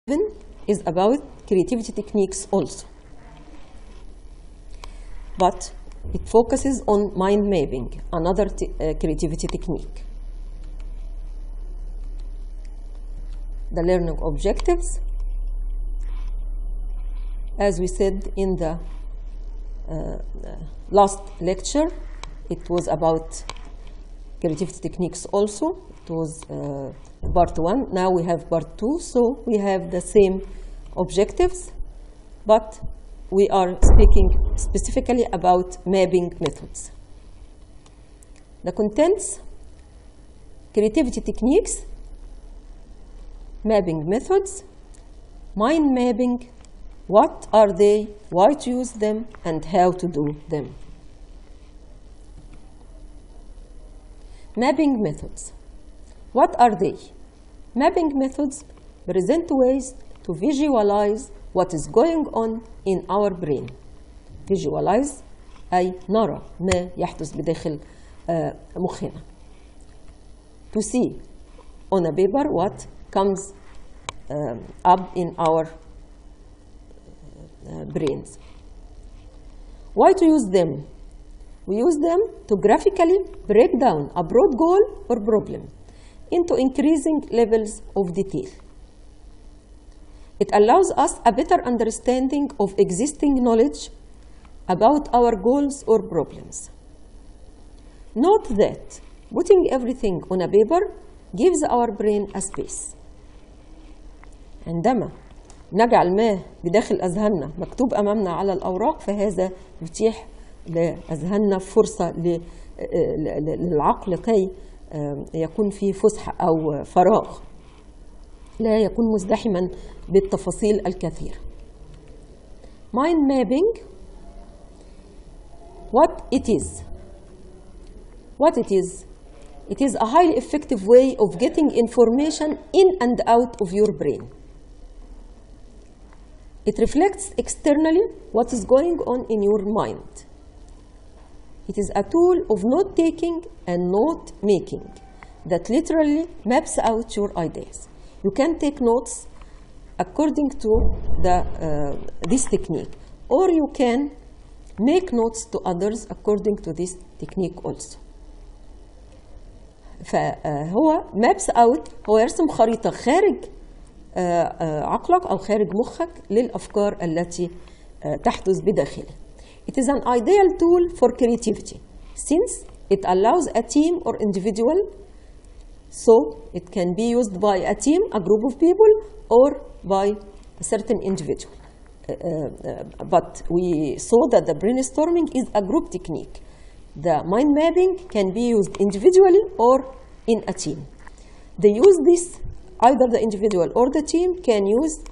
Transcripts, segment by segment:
is about creativity techniques also, but it focuses on mind mapping, another creativity technique. The learning objectives, as we said in the last lecture, it was about creativity techniques also. It was part 1. Now we have part 2, so we have the same objectives, but we are speaking specifically about mapping methods. The contents: creativity techniques, mapping methods, mind mapping, what are they, why to use them, and how to do them. Mapping methods. What are they? Mapping methods present ways to visualize what is going on in our brain. Visualize أي نرى ما يحدث بداخل مخنا. To see on a paper what comes up in our brains. Why to use them? We use them to graphically break down a broad goal or problem into increasing levels of detail. It allows us a better understanding of existing knowledge about our goals or problems. Note that putting everything on a paper gives our brain a space. عندما نجعل ما بداخل أذهاننا مكتوب أمامنا على الأوراق، فهذا يتيح لأذهاننا فرصة للعقل كي يكون فيه فسحة أو فراغ، لا يكون مزدحما بالتفاصيل الكثيرة. Mind mapping. What it is? What it is? It is a highly effective way of getting information in and out of your brain. It reflects externally what is going on in your mind. It is a tool of note-taking and note-making that literally maps out your ideas. You can take notes according to this technique, or you can make notes to others according to this technique also. فهو maps out، هو يرسم خريطة خارج عقلك أو خارج مخك للأفكار التي تحدث بداخله. It is an ideal tool for creativity since it allows a team or individual, so it can be used by a team, a group of people, or by a certain individual. But we saw that the brainstorming is a group technique. The mind mapping can be used individually or in a team. They use this, either the individual or the team can use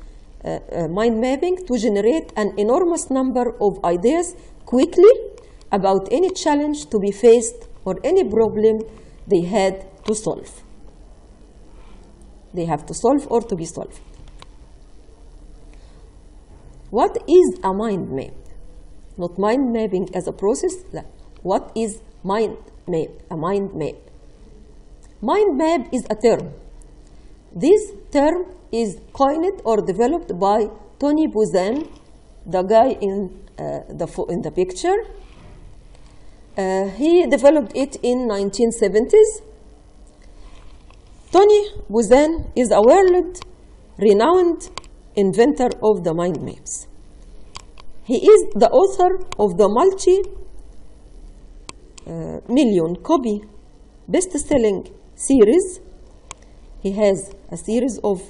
mind mapping to generate an enormous number of ideas quickly about any challenge to be faced or any problem they had to solve. They have to solve or to be solved. What is a mind map? Not mind mapping as a process. لا. What is mind map? A mind map. Mind map is a term. This term is coined or developed by Tony Buzan, the guy in the picture. He developed it in 1970s. Tony Buzan is a world-renowned inventor of the mind maps. He is the author of the multi-million copy best-selling series. He has a series of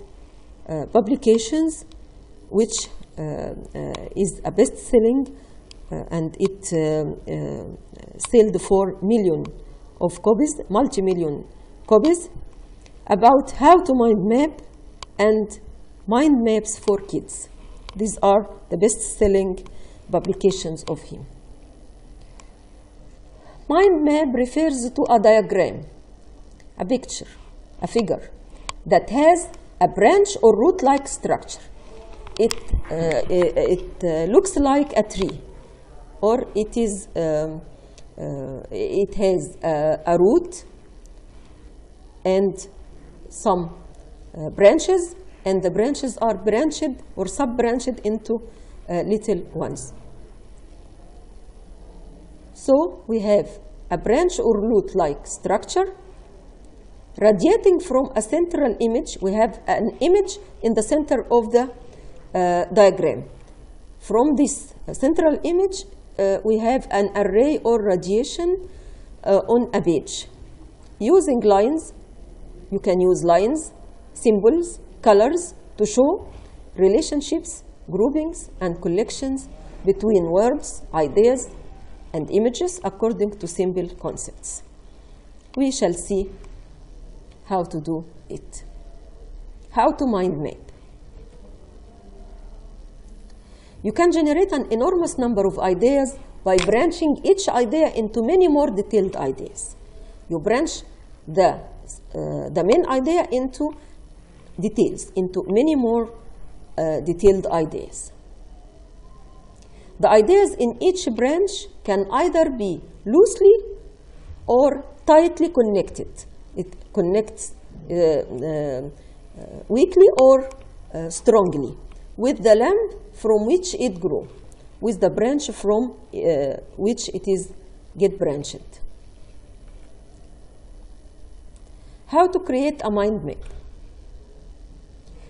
publications which is a best-selling and it sold 4 million of copies, multi-million copies, about how to mind map and mind maps for kids. These are the best-selling publications of him. Mind map refers to a diagram, a picture, a figure that has a branch or root-like structure. It looks like a tree, or it has a root and some branches and the branches are branched or sub-branched into little ones. So we have a branch or root-like structure. Radiating from a central image, we have an image in the center of the diagram. From this central image, we have an array or radiation on a page. Using lines, you can use lines, symbols, colors to show relationships, groupings, and collections between words, ideas, and images according to simple concepts. We shall see how to do it. How to mind map. You can generate an enormous number of ideas by branching each idea into many more detailed ideas. You branch the main idea into details, into many more detailed ideas. The ideas in each branch can either be loosely or tightly connected. It connects weakly or strongly with the limb from which it grew, with the branch from which it is get branched. How to create a mind map?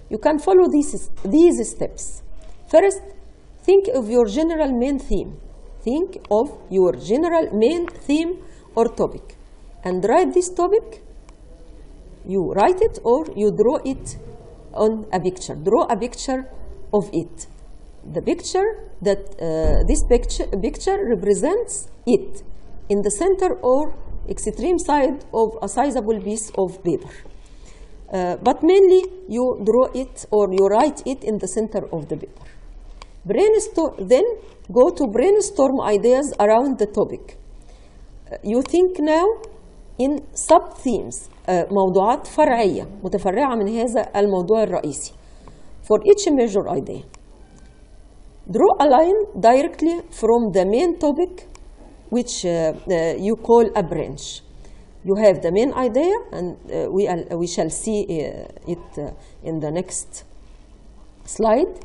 You can follow these steps. First, think of your general main theme. Think of your general main theme or topic and write this topic. You write it or you draw it on a picture. Draw a picture of it. The picture that this picture represents it in the center or extreme side of a sizable piece of paper. But mainly you draw it or you write it in the center of the paper. Then go to brainstorm ideas around the topic. You think now in sub-themes, موضوعات فرعية متفرعة من هذا الموضوع الرئيسي. For each major idea, draw a line directly from the main topic, which you call a branch. You have the main idea, and we shall see it in the next slide.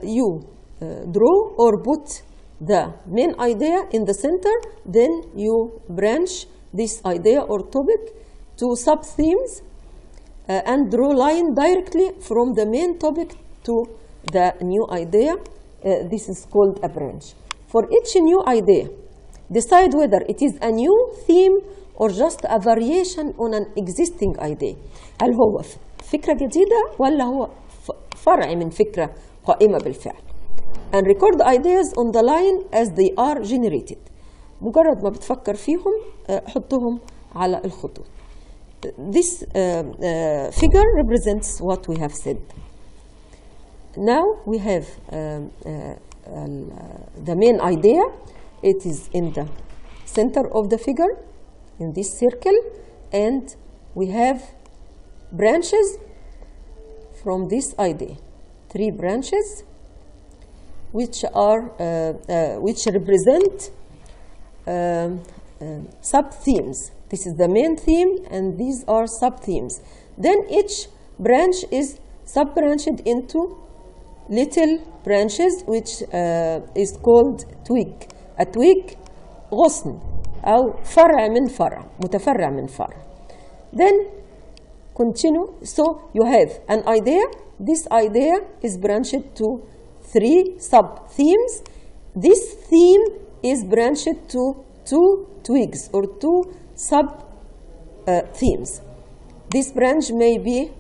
You draw or put the main idea in the center, then you branch this idea or topic to sub-themes and draw line directly from the main topic to the new idea. This is called a branch. For each new idea, decide whether it is a new theme or just a variation on an existing idea. هل هو فكرة جديدة ولا هو فرع من فكرة قائمة بالفعل؟ And record ideas on the line as they are generated. مجرد ما بتفكر فيهم حطهم على الخطوط. This figure represents what we have said. Now we have the main idea. It is in the center of the figure, in this circle, and we have branches from this idea. 3 branches, which represent sub-themes. This is the main theme, and these are sub-themes. Then each branch is sub-branched into little branches, which is called twig. A twig غصن أو فرع من فرع متفرع من فرع. Then continue. So you have an idea. This idea is branched to 3 sub-themes. This theme is branched to 2 twigs or 2 sub-themes. This branch may be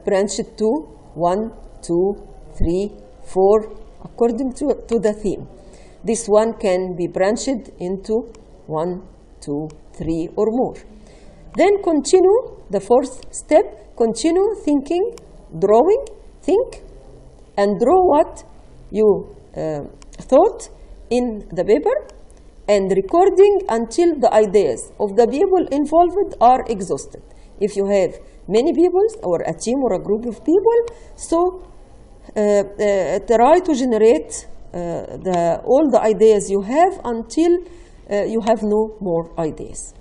branched to 1, 2, 3, 4 according to the theme. This one can be branched into 1, 2, 3 or more. Then continue the 4th step. Continue thinking, drawing, think, and draw what you thought in the paper, and recording until the ideas of the people involved are exhausted. If you have many people or a team or a group of people, so try to generate all the ideas you have until you have no more ideas.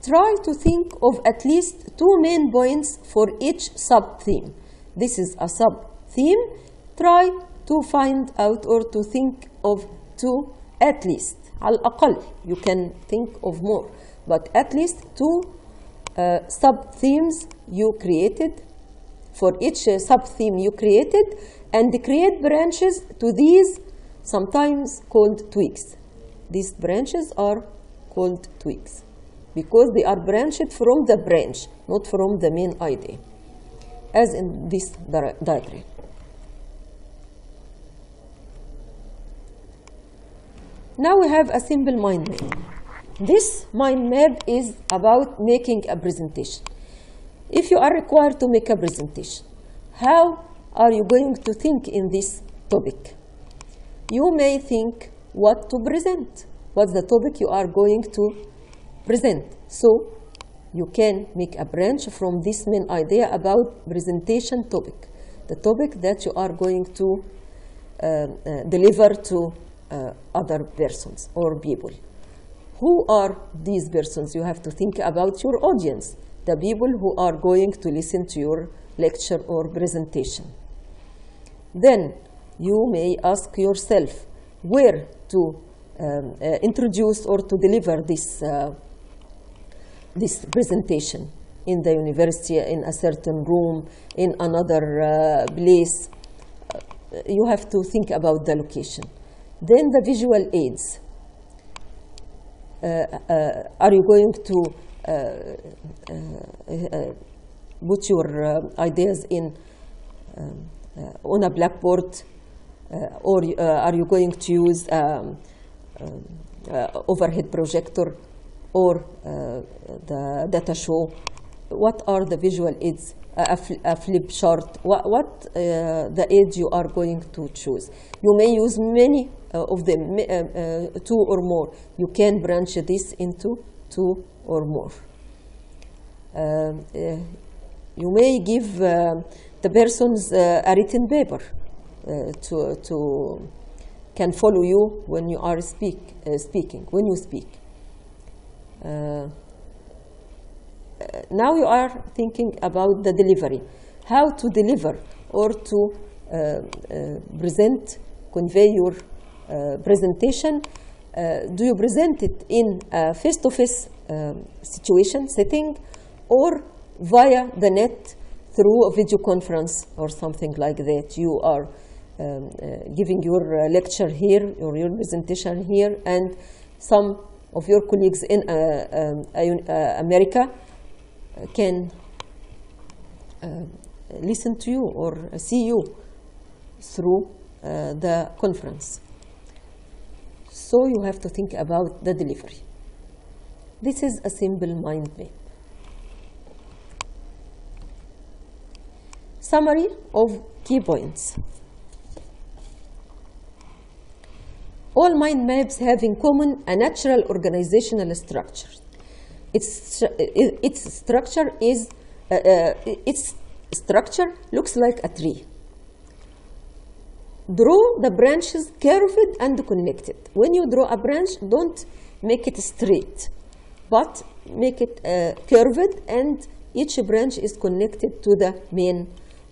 try to think of at least 2 main points for each sub-theme. This is a sub-theme. Try to find out or to think of 2 at least. على الأقل, you can think of more, but at least 2 sub-themes you created. For each sub-theme you created, and create branches to these, sometimes called twigs. These branches are called twigs because they are branched from the branch, not from the main idea, as in this diagram. Now we have a simple mind map. This mind map is about making a presentation. If you are required to make a presentation, how are you going to think in this topic? You may think what to present. What's the topic you are going to present? So you can make a branch from this main idea about presentation topic, the topic that you are going to deliver to other persons or people. Who are these persons? You have to think about your audience, the people who are going to listen to your lecture or presentation. Then you may ask yourself where to introduce or to deliver this presentation, in the university, in a certain room, in another place. You have to think about the location. Then the visual aids. Are you going to put your ideas in on a blackboard, or are you going to use overhead projector or the data show? What are the visual aids? A flip chart? What the aids you are going to choose? You may use many of them, 2 or more. You can branch this into 2 or more. You may give the persons a written paper to can follow you when you are speaking. When you speak. Now you are thinking about the delivery, how to deliver or to convey your presentation. Do you present it in a face-to-face setting, or via the net through a video conference or something like that? You are giving your lecture here or your presentation here, and some of your colleagues in America can listen to you or see you through the conference. So you have to think about the delivery. This is a simple mind map. Summary of key points. All mind maps have in common a natural organizational structure. Its structure looks like a tree. Draw the branches curved and connected. When you draw a branch, don't make it straight, but make it curved, and each branch is connected to the main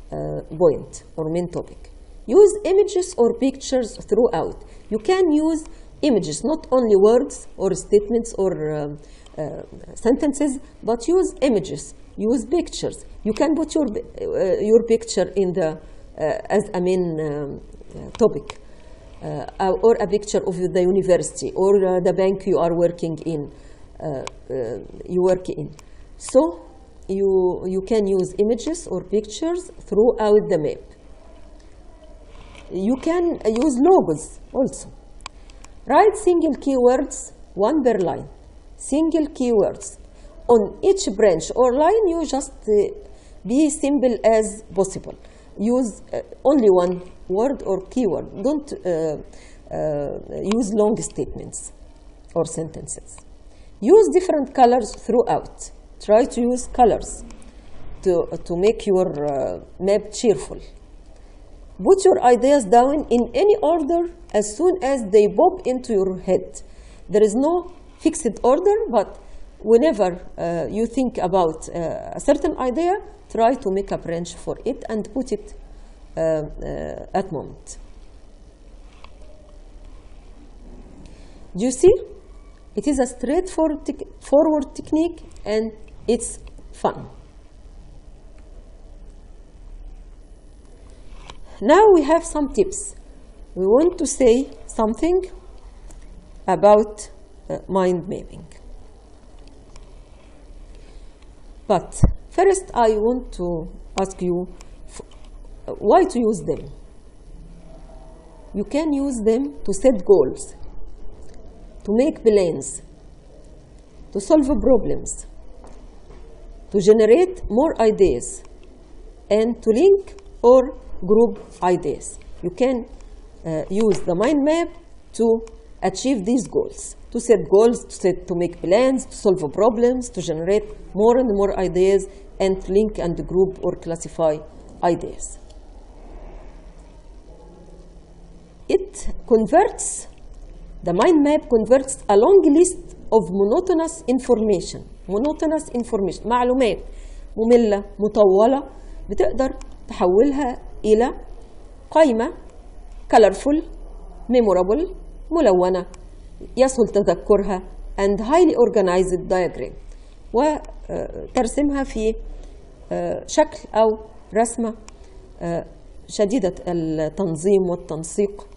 point or main topic. Use images or pictures throughout. You can use images, not only words or statements or sentences, but use images, use pictures. You can put your picture in the as a main topic, or a picture of the university or the bank you are working in. So you can use images or pictures throughout the map. You can use logos also. Write single keywords, 1 per line. Single keywords. On each branch or line, you just be simple as possible. Use only 1 word or keyword. Don't use long statements or sentences. Use different colors throughout. Try to use colors to make your map cheerful. Put your ideas down in any order as soon as they pop into your head. There is no fixed order, but whenever you think about a certain idea, try to make a branch for it and put it at moment. Do you see? It is a straightforward technique and it's fun. Now we have some tips. We want to say something about mind mapping. But first I want to ask you why to use them. You can use them to set goals, to make plans, to solve problems, to generate more ideas, and to link or group ideas. You can use the mind map to achieve these goals, to set goals, to make plans, to solve problems, to generate more and more ideas, and to link and group or classify ideas. The mind map converts a long list of monotonous information, معلومات مملة مطولة بتقدر تحولها إلى قائمة colorful, memorable, ملونة يسهل تذكرها and highly organized diagram وترسمها في شكل أو رسمة شديدة التنظيم والتنسيق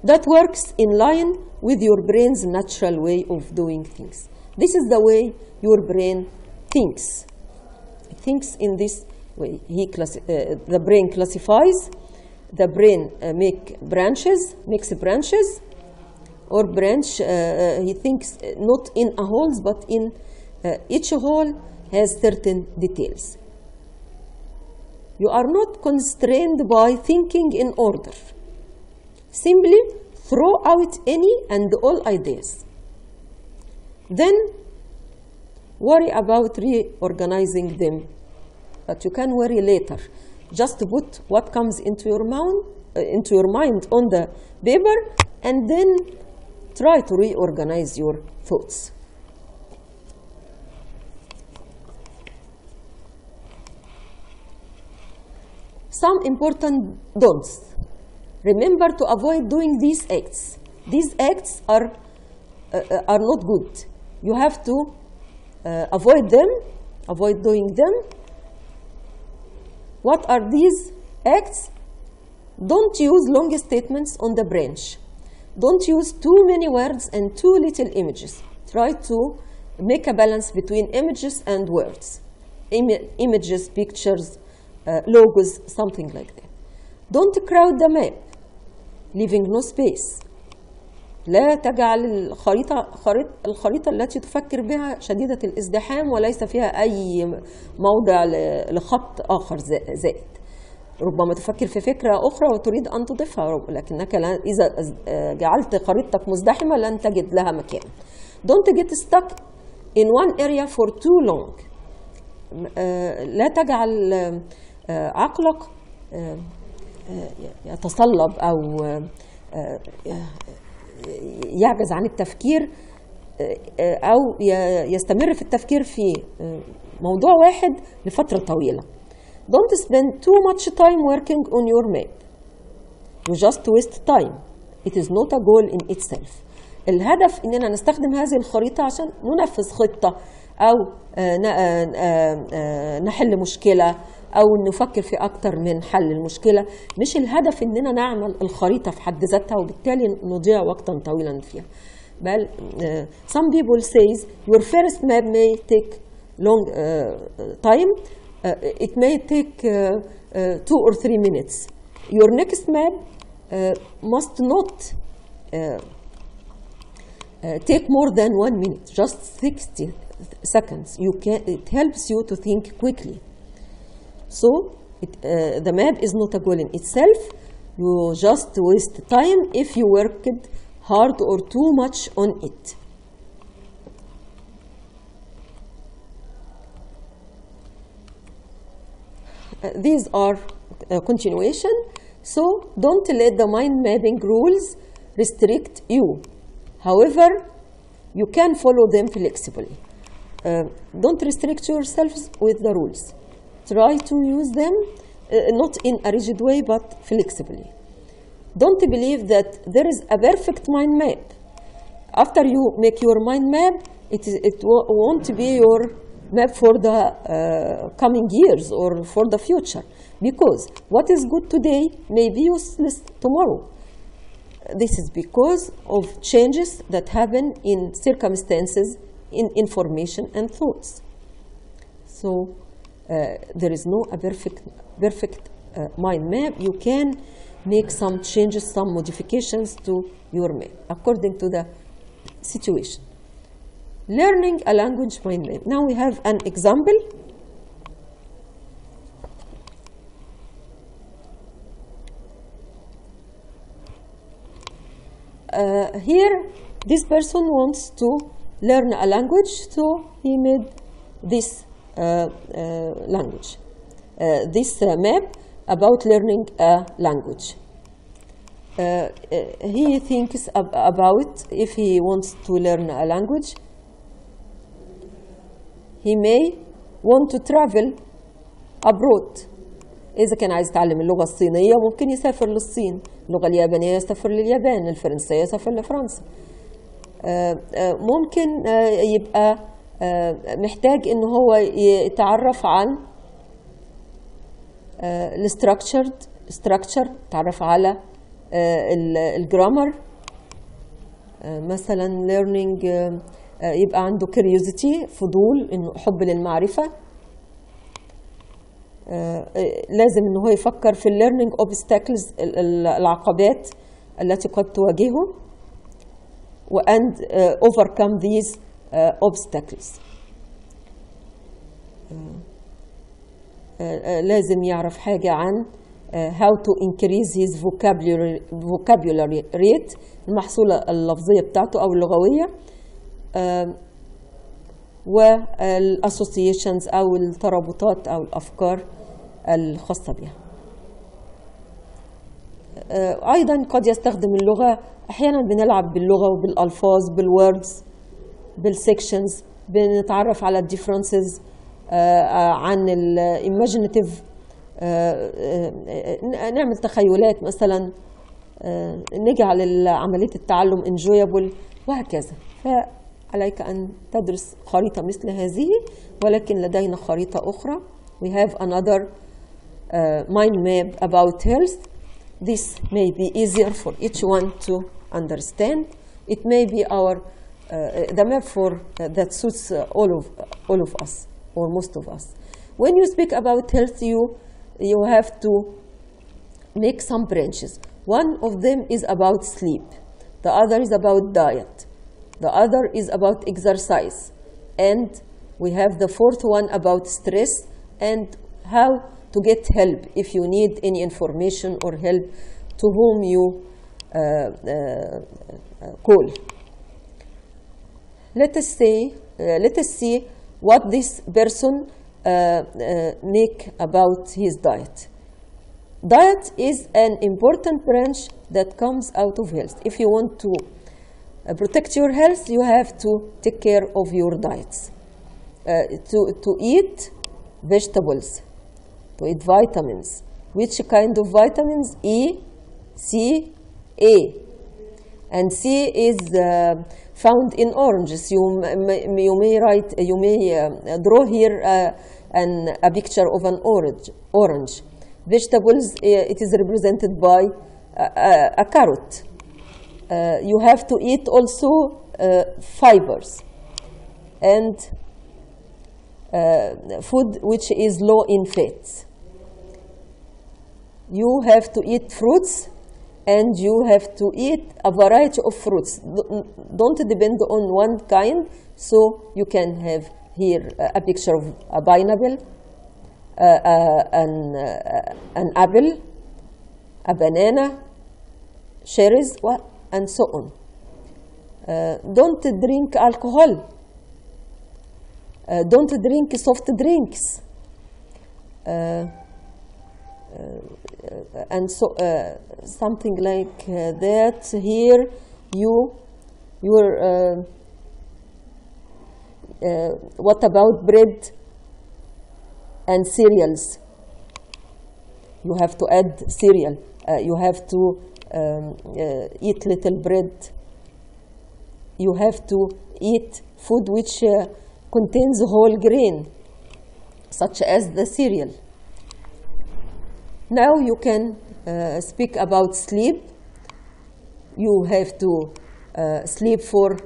that works in line with your brain's natural way of doing things. This is the way your brain thinks. It thinks in this way. The brain classifies. The brain makes branches, or branch. He thinks not in a holes, but in each hole has certain details. You are not constrained by thinking in order. Simply throw out any and all ideas. Then worry about reorganizing them, but you can worry later. Just put what comes into your mind on the paper, and then try to reorganize your thoughts. Some important don'ts. Remember to avoid doing these acts. These acts are not good. You have to avoid doing them. What are these acts? Don't use long statements on the branch. Don't use too many words and too little images. Try to make a balance between images and words. Images, pictures, logos, something like that. Don't crowd the map, leaving no space. لا تجعل الخريطة التي تفكر بها شديدة الازدحام وليس فيها أي موضع لخط آخر زائد. ربما تفكر في فكرة أخرى وتريد أن تضيفها، لكنك إذا جعلت خريطتك مزدحمة لن تجد لها مكان. Don't get stuck in one area for too long. لا تجعل عقلك يتصلب أو يعجز عن التفكير أو يستمر في التفكير في موضوع واحد لفترة طويلة. Don't spend too much time working on your map. You just waste time. It is not a goal in itself. الهدف إننا نستخدم هذه الخريطة عشان ننفذ خطة أو نحل مشكلة أو نفكر في أكتر من حل المشكلة. مش الهدف إننا نعمل الخريطة في حد ذاتها وبالتالي نضيع وقتا طويلا فيها. بل some people says your first map may take long time. It may take 2 or 3 minutes. Your next map must not take more than 1 minute, just 60 seconds. It helps you to think quickly. So the map is not a goal in itself. You just waste time if you worked hard or too much on it. These are continuation. So don't let the mind mapping rules restrict you. However, you can follow them flexibly. Don't restrict yourselves with the rules. Try to use them not in a rigid way, but flexibly. Don't believe that there is a perfect mind map. After you make your mind map, it won't be your map for the coming years or for the future, because what is good today may be useless tomorrow. This is because of changes that happen in circumstances, in information and thoughts. So there is no a perfect mind map. You can make some changes, some modifications to your map according to the situation. Learning a language mind map. Now we have an example. Here, this person wants to learn a language, so he made this language, this map about learning a language. He thinks about if he wants to learn a language, he may want to travel abroad. إذا كان عايز يتعلم اللغة الصينية ممكن يسافر للصين، اللغة اليابانية يسافر لليابان، الفرنسية يسافر لفرنسا. ممكن يبقى محتاج إن هو يتعرف عن structure، يتعرف على الجرامر، مثلا learning، يبقى عنده curiosity، فضول، إنه حب للمعرفة. لازم إنه هو يفكر في learning obstacles، العقبات التي قد تواجهه، and overcome these obstacles. لازم يعرف حاجة عن how to increase his vocabulary rate، المحصولة اللفظية بتاعته أو اللغوية، والassociations أو الترابطات أو الأفكار الخاصة بها. أيضا قد يستخدم اللغة، أحيانا بنلعب باللغة وبالألفاظ، بالوردز، بالسكشنز، بنتعرف على الديفرنسز، عن الإيماجينيتيف، نعمل تخيلات مثلا، نجعل عملية التعلم enjoyable وهكذا. فعليك أن تدرس خريطة مثل هذه، ولكن لدينا خريطة أخرى. We have another mind map about health. This may be easier for each one to understand. It may be our the map for that suits all of us or most of us. When you speak about health, you have to make some branches. One of them is about sleep. The other is about diet. The other is about exercise. And we have the fourth one about stress and how to get help if you need any information or help, to whom you call. Let us see what this person make about his diet. Diet is an important branch that comes out of health. If you want to protect your health, you have to take care of your diets. To eat vegetables, to eat vitamins. Which kind of vitamins? E, C, A. And C is found in oranges. You may draw here a picture of an orange. Vegetables, it is represented by a carrot. You have to eat also fibers and food which is low in fats. You have to eat fruits, and you have to eat a variety of fruits. Don't depend on one kind. So you can have here a picture of a pineapple, an apple, a banana, cherries, and so on. Don't drink alcohol. Don't drink soft drinks. And so something like that. Here What about bread and cereals? You have to add cereal. You have to eat little bread. You have to eat food which contains whole grain, such as the cereal. Now you can speak about sleep. You have to sleep for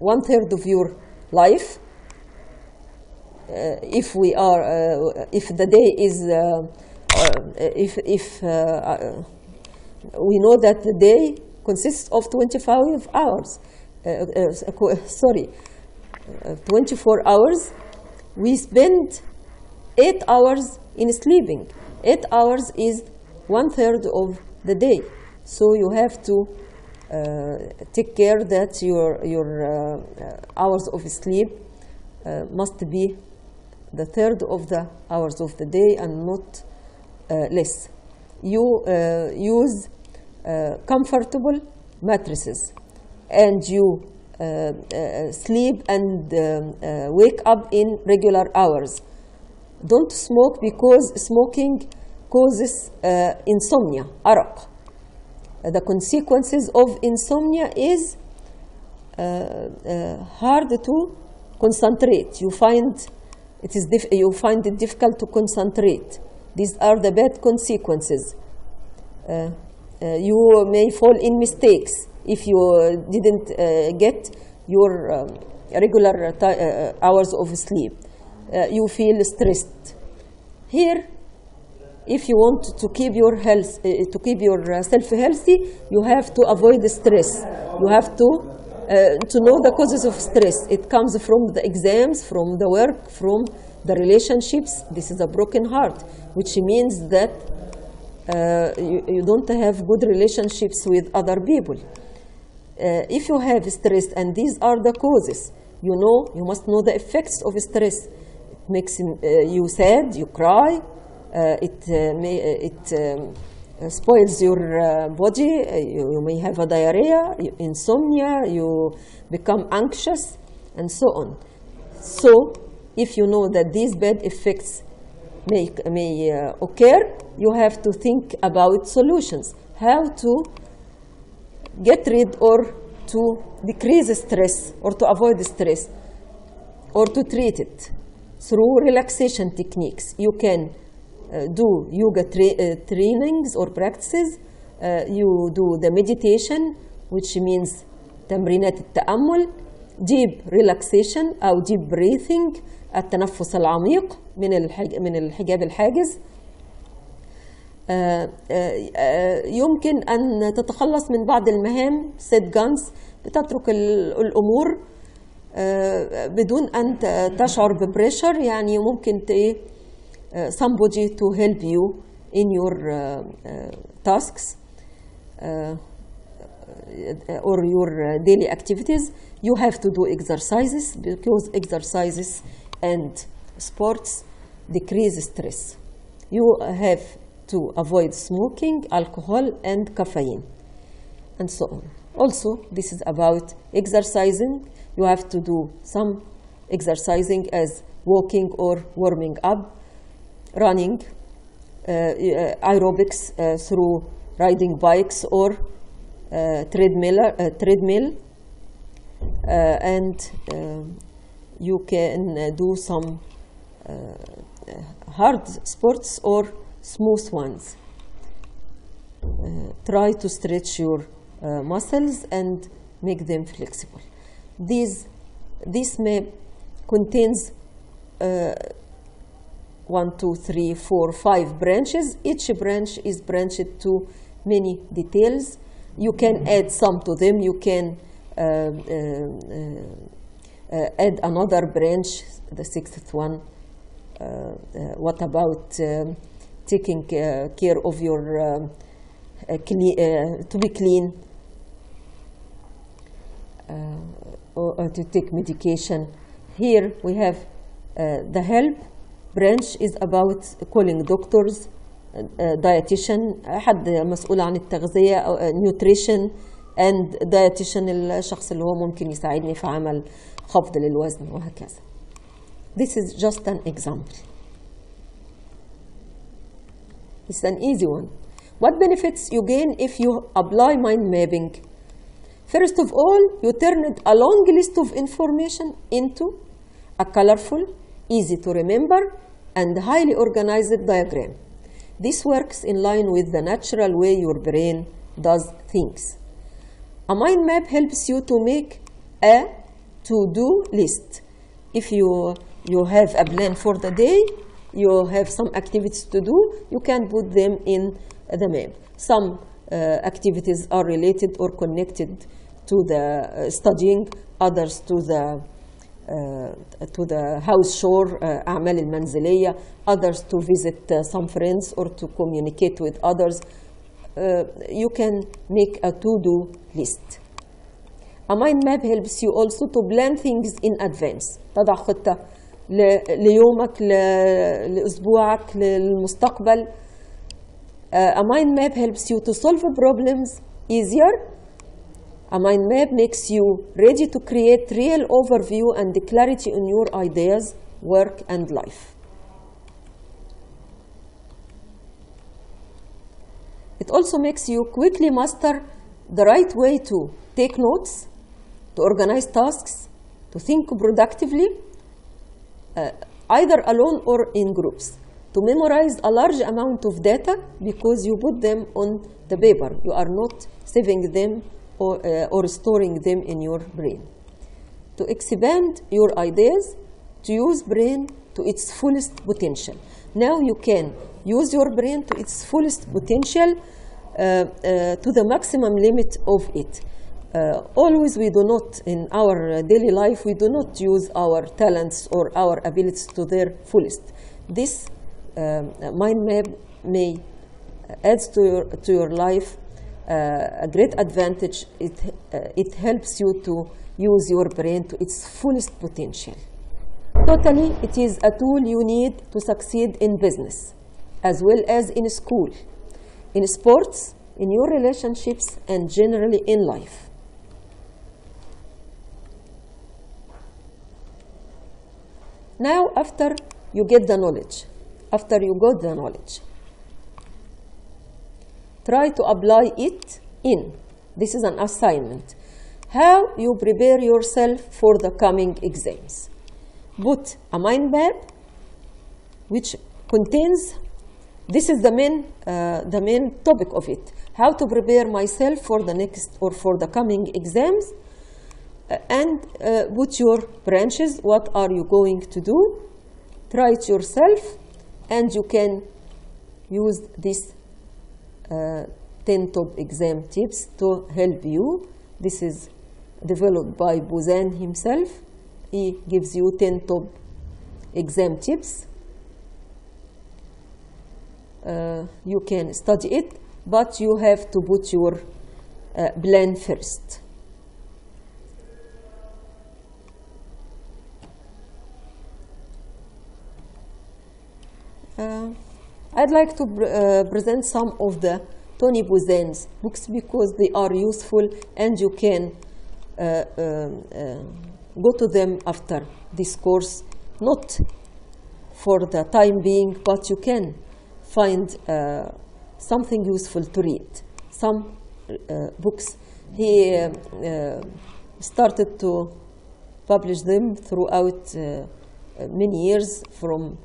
1/3 of your life. If the day is, if we know that the day consists of 25 hours, 24 hours, we spend 8 hours in sleeping. 8 hours is 1/3 of the day. So you have to take care that your hours of sleep must be the third of the hours of the day and not less. You use comfortable mattresses, and you sleep and wake up in regular hours. Don't smoke, because smoking causes insomnia, araq. The consequences of insomnia is hard to concentrate. You find it difficult to concentrate. These are the bad consequences. You may fall in mistakes if you didn't get your regular hours of sleep. You feel stressed. Here, if you want to keep your health, to keep yourself healthy, you have to avoid stress. You have to know the causes of stress. It comes from the exams, from the work, from the relationships. This is a broken heart, which means that you don't have good relationships with other people. If you have stress, and these are the causes, you must know the effects of stress. It makes you sad, you cry. It spoils your body. You may have a diarrhea, insomnia, you become anxious, and so on. So, if you know that these bad effects may occur, you have to think about solutions. How to get rid or to decrease stress, or to avoid stress, or to treat it through relaxation techniques. You can do yoga trainings or practices. You do the meditation, which means تمرينات التأمل, deep relaxation أو deep breathing, التنفس العميق من الحجاب الحاجز. يمكن أن تتخلص من بعض المهام set guns، بتترك الأمور بدون أن تشعر ببريشر. يعني ممكن somebody to help you in your tasks or your daily activities. You have to do exercises, because exercises and sports decrease stress. You have to avoid smoking, alcohol, and caffeine, and so on. Also, this is about exercising. You have to do some exercising as walking or warming up, running, aerobics through riding bikes or treadmill, and you can do some hard sports or smooth ones. Try to stretch your muscles and make them flexible. This map contains 1, 2, 3, 4, 5 branches. Each branch is branched to many details. You can add some to them. You can add another branch, the 6th one. What about taking care of your to be clean, or to take medication? Here we have the help branch is about calling doctors, dietitian، حد مسؤول عن التغذية، nutrition، and dietitian الشخص اللي هو ممكن يساعدني في عمل خفض للوزن وهكذا. This is just an example. It's an easy one. What benefits you gain if you apply mind mapping? First of all, you turned a long list of information into a colorful, easy to remember, and highly organized diagram. This works in line with the natural way your brain does things. A mind map helps you to make a to-do list. If you have a plan for the day, you have some activities to do, you can put them in the map. Some activities are related or connected to the studying, others to the house chore, أعمال المنزلية, others to visit some friends or to communicate with others. You can make a to-do list. A mind map helps you also to plan things in advance. تضع خطة ليومك، لأسبوعك، للمستقبل. A mind map helps you to solve problems easier. A mind map makes you ready to create real overview and clarity on your ideas, work, and life. It also makes you quickly master the right way to take notes, to organize tasks, to think productively, either alone or in groups, to memorize a large amount of data because you put them on the paper. You are not saving them or storing them in your brain. To expand your ideas, to use brain to its fullest potential. Now you can use your brain to its fullest potential, to the maximum limit of it. Always we do not, in our daily life, we do not use our talents or our abilities to their fullest. This mind map may add to your life a great advantage. It helps you to use your brain to its fullest potential. Totally, it is a tool you need to succeed in business, as well as in school, in sports, in your relationships, and generally in life. Now, after you get the knowledge, after you got the knowledge, try to apply it in. This is an assignment. How you prepare yourself for the coming exams. Put a mind map which contains, this is the main topic of it. How to prepare myself for the next or for the coming exams, and put your branches. What are you going to do? Try it yourself, and you can use this 10 top exam tips to help you. This is developed by Buzan himself. He gives you 10 top exam tips. You can study it, but you have to put your plan first. I'd like to present some of the Tony Buzan's books because they are useful and you can go to them after this course, not for the time being, but you can find something useful to read. Some books, he started to publish them throughout many years from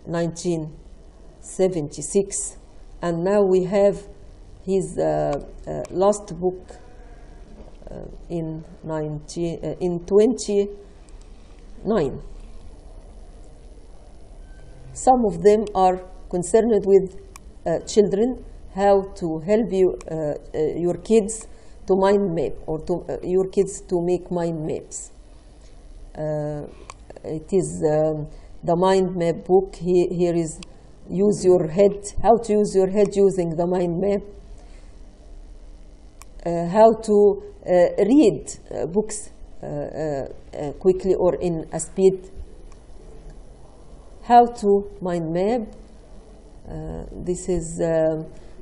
1976, and now we have his last book in 29. Some of them are concerned with children, how to help your kids to mind map, or to your kids to make mind maps. It is the mind map book. Here is use your head, how to use your head using the mind map, how to read books quickly or in a speed, how to mind map. This is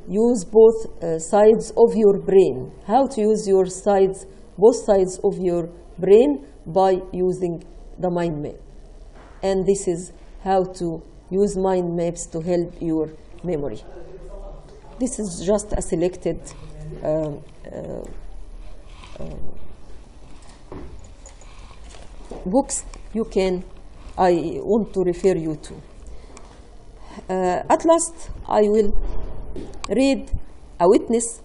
use both sides of your brain. How to use both sides of your brain by using the mind map. And this is how to use mind maps to help your memory. This is just a selected books I want to refer you to. At last, I will read a witness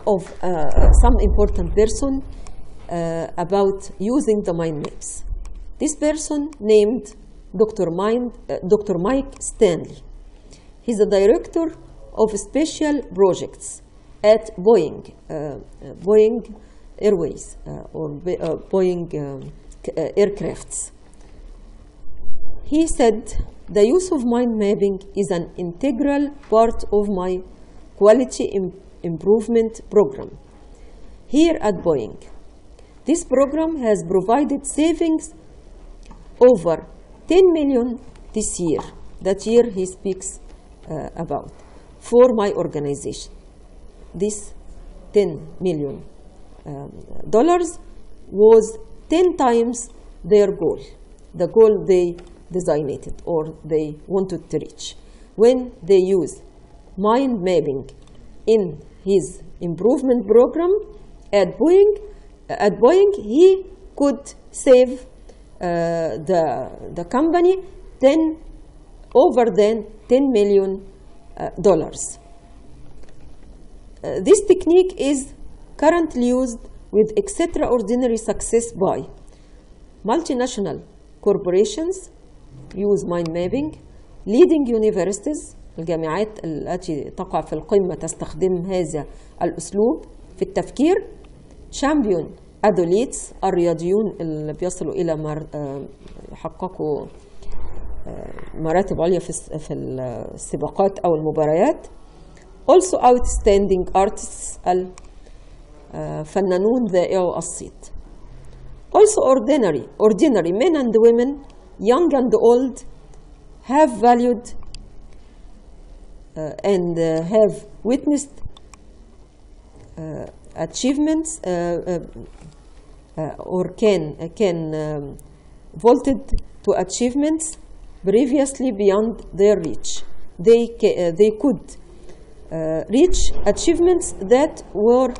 of some important person about using the mind maps. This person named Dr. Mike Stanley. He's a director of special projects at Boeing Airways or Boeing aircrafts. He said, the use of mind mapping is an integral part of my quality improvement program here at Boeing. This program has provided savings over 10 million this year, that year he speaks about, for my organization. This $10 million was 10 times their goal, the goal they designated or they wanted to reach. When they use mind mapping in his improvement program at Boeing, he could save the company over $10 million. This technique is currently used with extraordinary success by multinational corporations use mind mapping, leading universities, الجامعات التي تقع في القمة تستخدم هذا الأسلوب في التفكير، champion athletes الرياضيون اللي بيصلوا إلى يحققوا مراتب عليا في السباقات أو المباريات، also outstanding artists الفنانون ذائعو الصيت. Also ordinary men and women, young and old, have valued and have witnessed achievements or can vaulted to achievements previously beyond their reach. They could reach achievements that were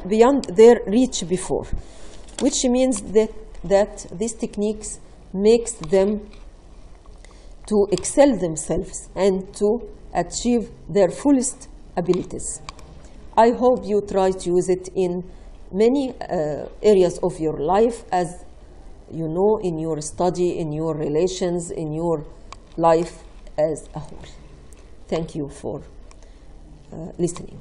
beyond their reach before, which means that these techniques makes them to excel themselves and to achieve their fullest abilities. I hope you try to use it in many areas of your life, as you know, in your study, in your relations, in your life as a whole. Thank you for listening.